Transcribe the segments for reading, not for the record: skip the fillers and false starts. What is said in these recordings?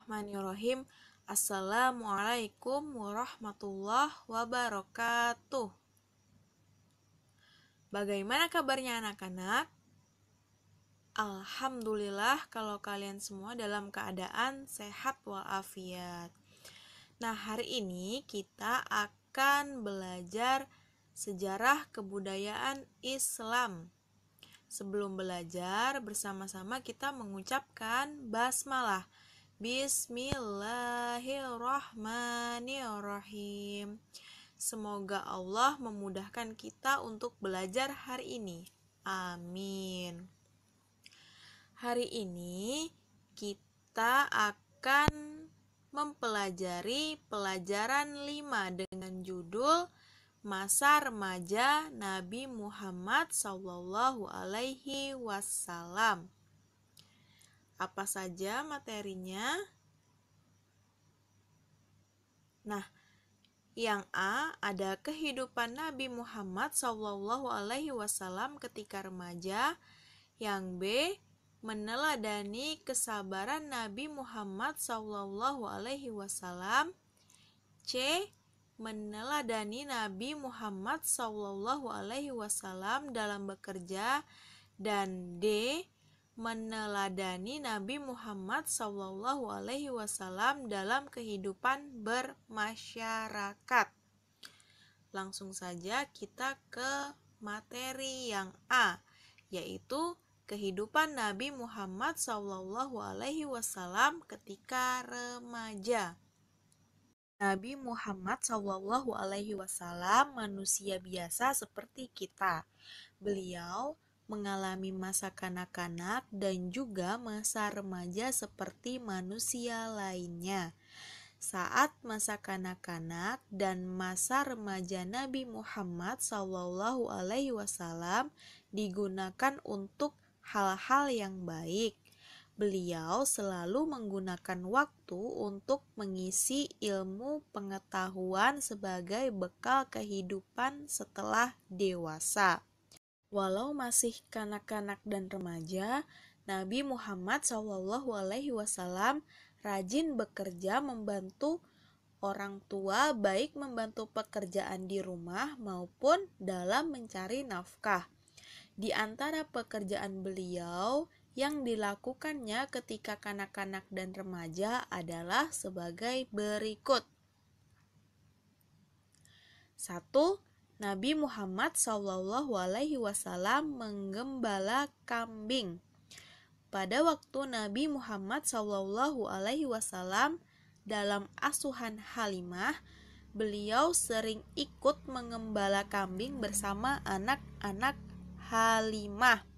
Bismillahirrahmanirrahim. Assalamualaikum warahmatullahi wabarakatuh. Bagaimana kabarnya anak-anak? Alhamdulillah kalau kalian semua dalam keadaan sehat walafiat. Nah, hari ini kita akan belajar sejarah kebudayaan Islam. Sebelum belajar, bersama-sama kita mengucapkan basmalah. Bismillahirrahmanirrahim. Semoga Allah memudahkan kita untuk belajar hari ini. Amin. Hari ini kita akan mempelajari pelajaran 5 dengan judul Masa Remaja Nabi Muhammad SAW. Apa saja materinya? Nah, yang A ada kehidupan Nabi Muhammad SAW ketika remaja. Yang B meneladani kesabaran Nabi Muhammad SAW. C meneladani Nabi Muhammad SAW dalam bekerja. Dan D meneladani Nabi Muhammad SAW dalam kehidupan bermasyarakat. Langsung saja kita ke materi yang A, yaitu kehidupan Nabi Muhammad SAW ketika remaja. Nabi Muhammad SAW manusia biasa seperti kita. Beliau mengalami masa kanak-kanak dan juga masa remaja seperti manusia lainnya. Saat masa kanak-kanak dan masa remaja Nabi Muhammad SAW digunakan untuk hal-hal yang baik. Beliau selalu menggunakan waktu untuk mengisi ilmu pengetahuan sebagai bekal kehidupan setelah dewasa. Walau masih kanak-kanak dan remaja, Nabi Muhammad SAW rajin bekerja membantu orang tua, baik membantu pekerjaan di rumah maupun dalam mencari nafkah. Di antara pekerjaan beliau yang dilakukannya ketika kanak-kanak dan remaja adalah sebagai berikut. 1. Nabi Muhammad SAW menggembala kambing. Pada waktu Nabi Muhammad SAW dalam asuhan Halimah, beliau sering ikut mengembala kambing bersama anak-anak Halimah.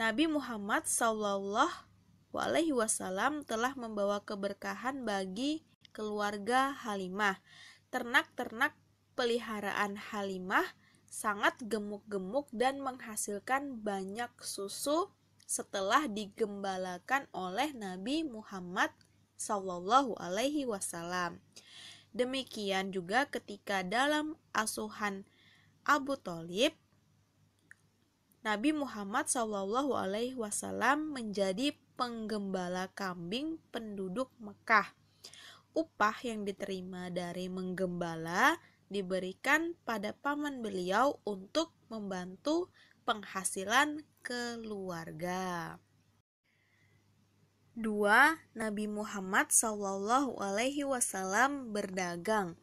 Nabi Muhammad SAW telah membawa keberkahan bagi keluarga Halimah. Ternak-ternak peliharaan Halimah sangat gemuk-gemuk dan menghasilkan banyak susu setelah digembalakan oleh Nabi Muhammad SAW. Demikian juga ketika dalam asuhan Abu Thalib, Nabi Muhammad SAW menjadi penggembala kambing penduduk Mekah. Upah yang diterima dari menggembala diberikan pada paman beliau untuk membantu penghasilan keluarga. 2. Nabi Muhammad SAW berdagang.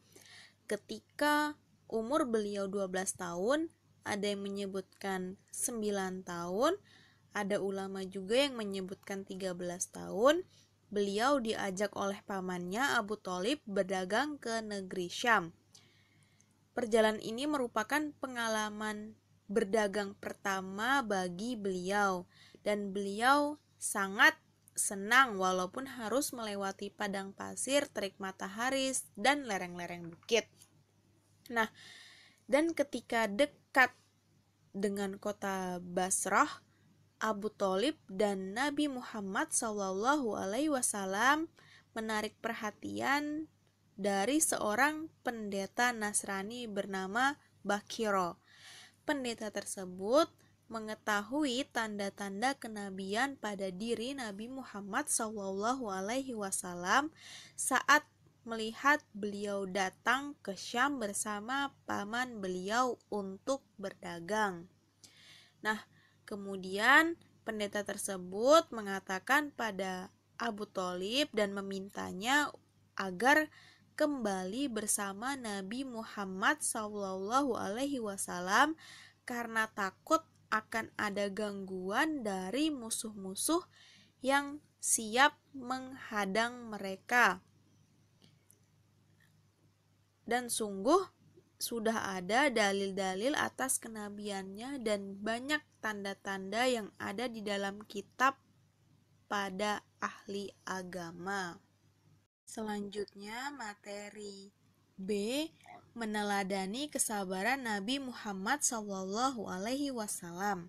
Ketika umur beliau 12 tahun, ada yang menyebutkan 9 tahun, ada ulama juga yang menyebutkan 13 tahun, beliau diajak oleh pamannya Abu Thalib berdagang ke negeri Syam. Perjalanan ini merupakan pengalaman berdagang pertama bagi beliau, dan beliau sangat senang walaupun harus melewati padang pasir, terik matahari, dan lereng-lereng bukit. Nah, dan ketika dekat dengan kota Basrah, Abu Thalib dan Nabi Muhammad SAW menarik perhatian dari seorang pendeta Nasrani bernama Bakiro. Pendeta tersebut mengetahui tanda-tanda kenabian pada diri Nabi Muhammad SAW saat melihat beliau datang ke Syam bersama paman beliau untuk berdagang. Nah, kemudian pendeta tersebut mengatakan pada Abu Thalib dan memintanya agar kembali bersama Nabi Muhammad SAW karena takut akan ada gangguan dari musuh-musuh yang siap menghadang mereka. Dan sungguh sudah ada dalil-dalil atas kenabiannya dan banyak tanda-tanda yang ada di dalam kitab pada ahli agama. Selanjutnya materi B, meneladani kesabaran Nabi Muhammad SAW.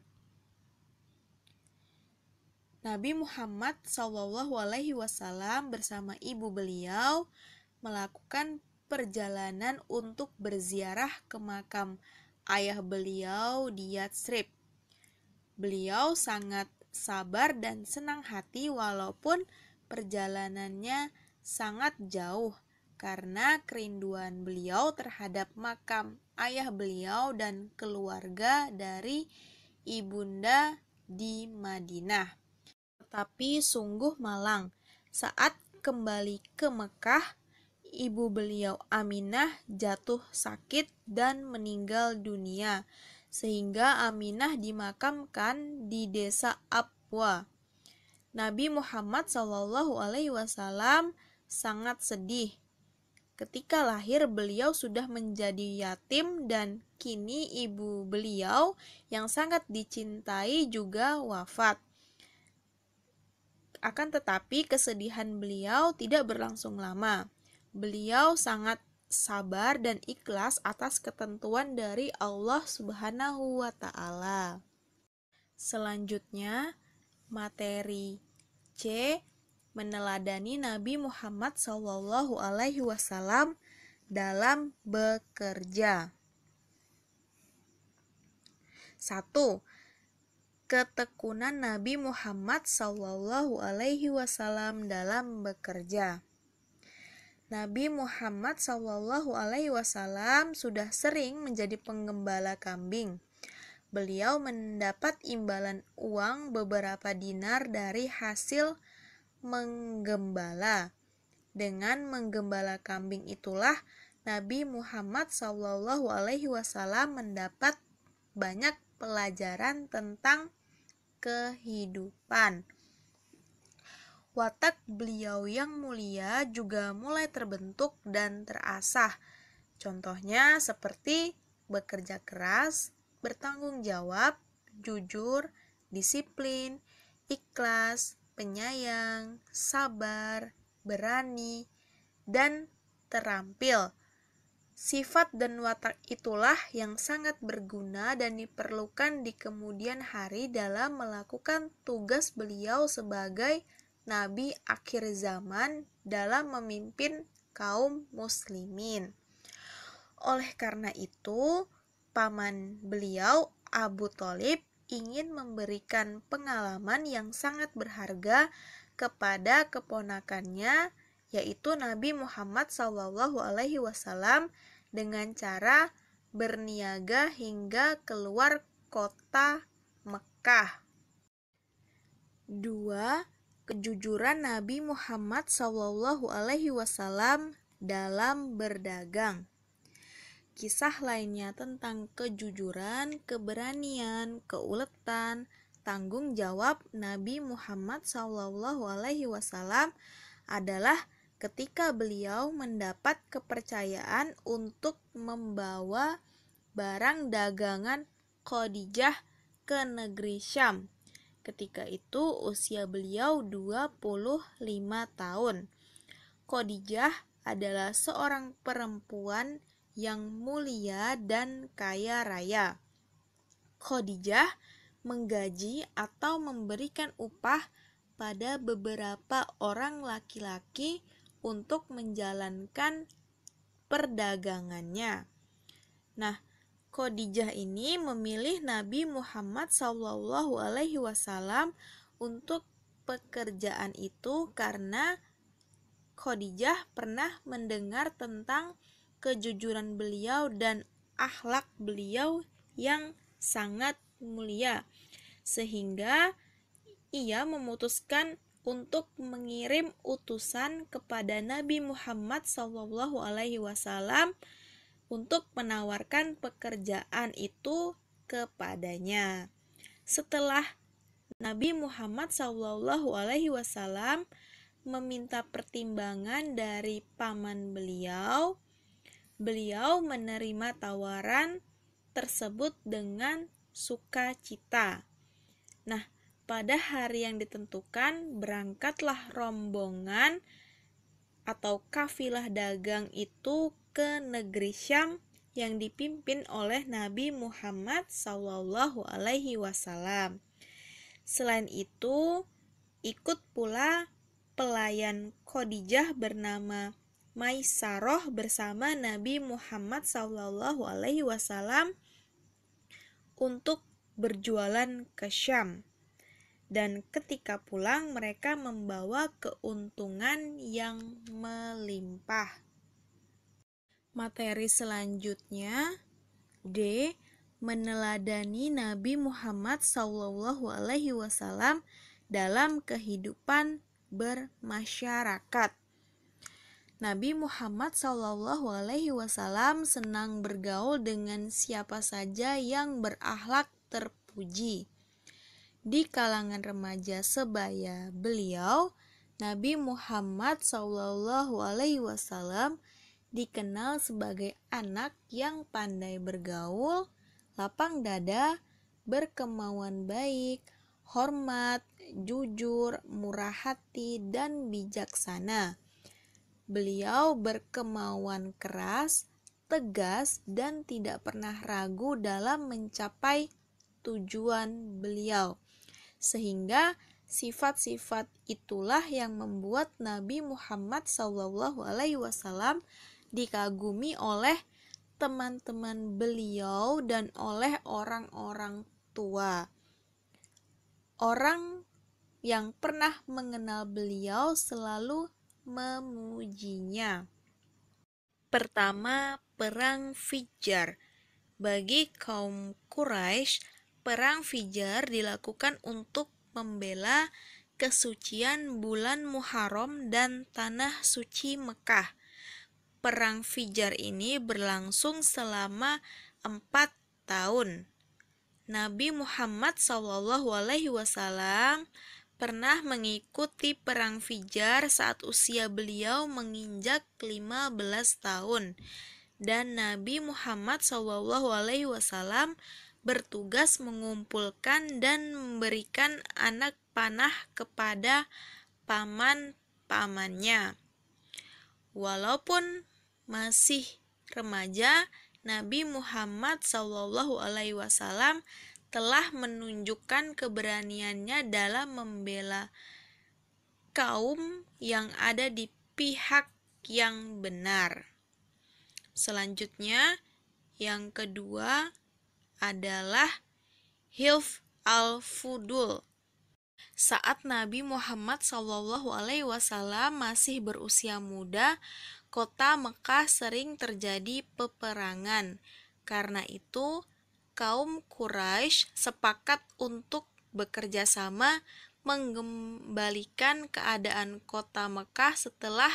Nabi Muhammad SAW bersama ibu beliau melakukan perjalanan untuk berziarah ke makam ayah beliau di Yatsrib. Beliau sangat sabar dan senang hati walaupun perjalanannya sangat jauh karena kerinduan beliau terhadap makam ayah beliau dan keluarga dari ibunda di Madinah. Tetapi sungguh malang, saat kembali ke Mekah, ibu beliau Aminah jatuh sakit dan meninggal dunia, sehingga Aminah dimakamkan di desa Abwa. Nabi Muhammad SAW sangat sedih. Ketika lahir beliau sudah menjadi yatim dan kini ibu beliau yang sangat dicintai juga wafat. Akan tetapi kesedihan beliau tidak berlangsung lama. Beliau sangat sabar dan ikhlas atas ketentuan dari Allah Subhanahu wa Ta'ala. Selanjutnya, materi C, meneladani Nabi Muhammad SAW dalam bekerja. 1. Ketekunan Nabi Muhammad SAW dalam bekerja. Nabi Muhammad SAW sudah sering menjadi penggembala kambing. Beliau mendapat imbalan uang beberapa dinar dari hasil menggembala. Dengan menggembala kambing itulah Nabi Muhammad SAW mendapat banyak pelajaran tentang kehidupan. Watak beliau yang mulia juga mulai terbentuk dan terasah. Contohnya seperti bekerja keras, bertanggung jawab, jujur, disiplin, ikhlas, penyayang, sabar, berani, dan terampil. Sifat dan watak itulah yang sangat berguna dan diperlukan di kemudian hari dalam melakukan tugas beliau sebagai Nabi akhir zaman dalam memimpin kaum muslimin. Oleh karena itu, paman beliau Abu Thalib ingin memberikan pengalaman yang sangat berharga kepada keponakannya, yaitu Nabi Muhammad SAW, dengan cara berniaga hingga keluar kota Mekah. 2. Kejujuran Nabi Muhammad SAW dalam berdagang. Kisah lainnya tentang kejujuran, keberanian, keuletan, tanggung jawab Nabi Muhammad SAW adalah ketika beliau mendapat kepercayaan untuk membawa barang dagangan Khadijah ke negeri Syam. Ketika itu usia beliau 25 tahun. Khadijah adalah seorang perempuan yang mulia dan kaya raya. Khadijah menggaji atau memberikan upah pada beberapa orang laki-laki untuk menjalankan perdagangannya. Nah, Khadijah ini memilih Nabi Muhammad SAW untuk pekerjaan itu karena Khadijah pernah mendengar tentang kejujuran beliau dan akhlak beliau yang sangat mulia, sehingga ia memutuskan untuk mengirim utusan kepada Nabi Muhammad SAW untuk menawarkan pekerjaan itu kepadanya. Setelah Nabi Muhammad SAW meminta pertimbangan dari paman beliau, beliau menerima tawaran tersebut dengan sukacita. Nah, pada hari yang ditentukan berangkatlah rombongan atau kafilah dagang itu ke negeri Syam yang dipimpin oleh Nabi Muhammad SAW. Selain itu, ikut pula pelayan Khadijah bernama Maisarah bersama Nabi Muhammad SAW untuk berjualan ke Syam. Dan ketika pulang mereka membawa keuntungan yang melimpah. Materi selanjutnya, D. Meneladani Nabi Muhammad SAW dalam kehidupan bermasyarakat. Nabi Muhammad SAW senang bergaul dengan siapa saja yang berakhlak terpuji. Di kalangan remaja sebaya beliau, Nabi Muhammad SAW dikenal sebagai anak yang pandai bergaul, lapang dada, berkemauan baik, hormat, jujur, murah hati, dan bijaksana. Beliau berkemauan keras, tegas, dan tidak pernah ragu dalam mencapai tujuan beliau. Sehingga sifat-sifat itulah yang membuat Nabi Muhammad SAW dikagumi oleh teman-teman beliau dan oleh orang-orang tua. Orang yang pernah mengenal beliau selalu memujinya. Pertama, Perang Fijjar. Bagi kaum Quraisy, Perang Fijjar dilakukan untuk membela kesucian bulan Muharram dan tanah suci Mekah. Perang Fijjar ini berlangsung selama 4 tahun. Nabi Muhammad SAW pernah mengikuti Perang Fijjar saat usia beliau menginjak 15 tahun. Dan Nabi Muhammad SAW bertugas mengumpulkan dan memberikan anak panah kepada paman-pamannya. Walaupun masih remaja, Nabi Muhammad SAW telah menunjukkan keberaniannya dalam membela kaum yang ada di pihak yang benar. Selanjutnya, yang kedua adalah Hilf al-Fudul. Saat Nabi Muhammad SAW masih berusia muda, kota Mekah sering terjadi peperangan. Karena itu, kaum Quraisy sepakat untuk bekerja sama mengembalikan keadaan kota Mekah setelah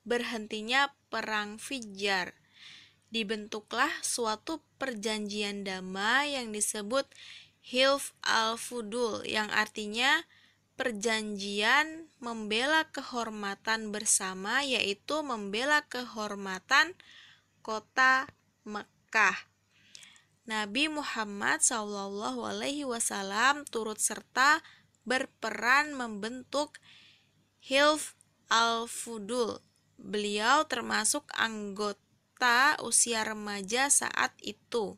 berhentinya Perang Fijjar. Dibentuklah suatu perjanjian damai yang disebut Hilf al-Fudul, yang artinya perjanjian membela kehormatan bersama, yaitu membela kehormatan kota Mekah. Nabi Muhammad SAW turut serta berperan membentuk Hilf al-Fudul. Beliau termasuk anggota usia remaja saat itu.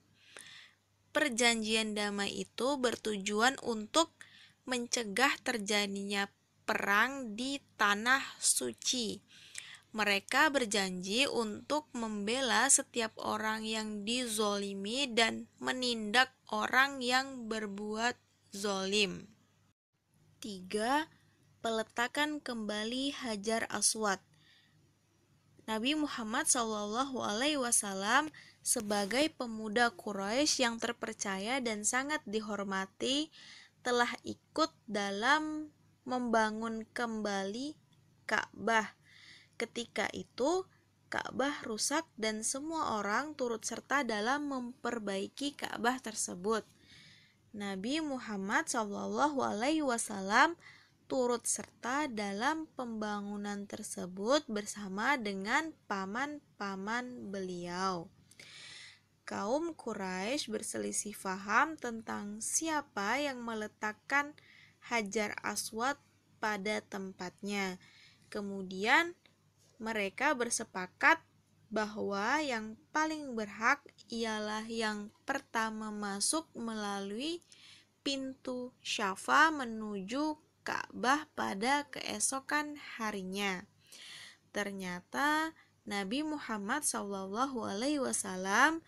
Perjanjian damai itu bertujuan untuk mencegah terjadinya perang di tanah suci. Mereka berjanji untuk membela setiap orang yang dizolimi dan menindak orang yang berbuat zolim. 3. Peletakan kembali Hajar Aswad. Nabi Muhammad SAW sebagai pemuda Quraisy yang terpercaya dan sangat dihormati telah ikut dalam membangun kembali Ka'bah. Ketika itu Ka'bah rusak dan semua orang turut serta dalam memperbaiki Ka'bah tersebut. Nabi Muhammad SAW turut serta dalam pembangunan tersebut bersama dengan paman-paman beliau. Kaum Quraisy berselisih paham tentang siapa yang meletakkan Hajar Aswad pada tempatnya. Kemudian mereka bersepakat bahwa yang paling berhak ialah yang pertama masuk melalui pintu Syafa menuju Ka'bah pada keesokan harinya. Ternyata Nabi Muhammad SAW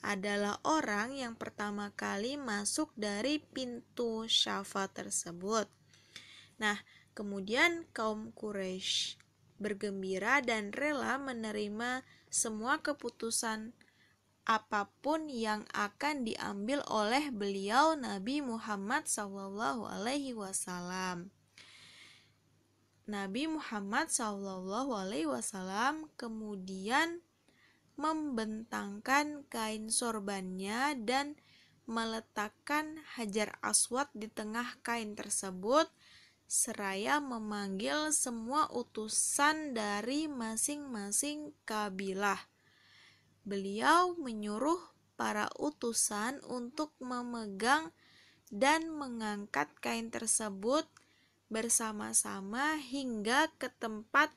adalah orang yang pertama kali masuk dari pintu Syafa tersebut. Nah, kemudian kaum Quraisy bergembira dan rela menerima semua keputusan apapun yang akan diambil oleh beliau Nabi Muhammad SAW. Nabi Muhammad SAW kemudian membentangkan kain sorbannya dan meletakkan Hajar Aswad di tengah kain tersebut, seraya memanggil semua utusan dari masing-masing kabilah. Beliau menyuruh para utusan untuk memegang dan mengangkat kain tersebut bersama-sama hingga ke tempat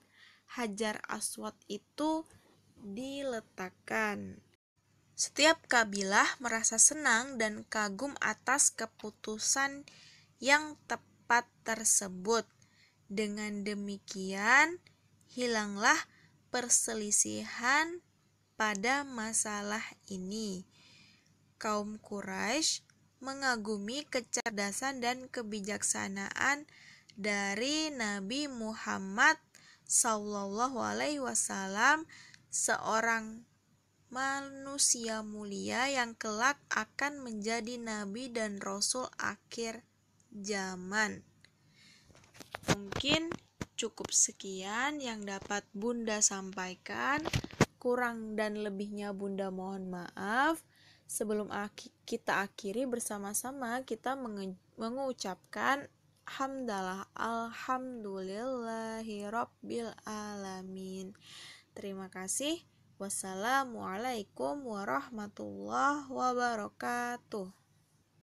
Hajar Aswad itu diletakkan. Setiap kabilah merasa senang dan kagum atas keputusan yang tepat tersebut. Dengan demikian, hilanglah perselisihan pada masalah ini. Kaum Quraisy mengagumi kecerdasan dan kebijaksanaan dari Nabi Muhammad SAW, seorang manusia mulia yang kelak akan menjadi nabi dan rasul akhir zaman. Mungkin cukup sekian yang dapat Bunda sampaikan. Kurang dan lebihnya Bunda mohon maaf. Sebelum kita akhiri bersama-sama, kita mengucapkan hamdalah alhamdulillahirabbil alamin. Terima kasih. Wassalamualaikum warahmatullahi wabarakatuh.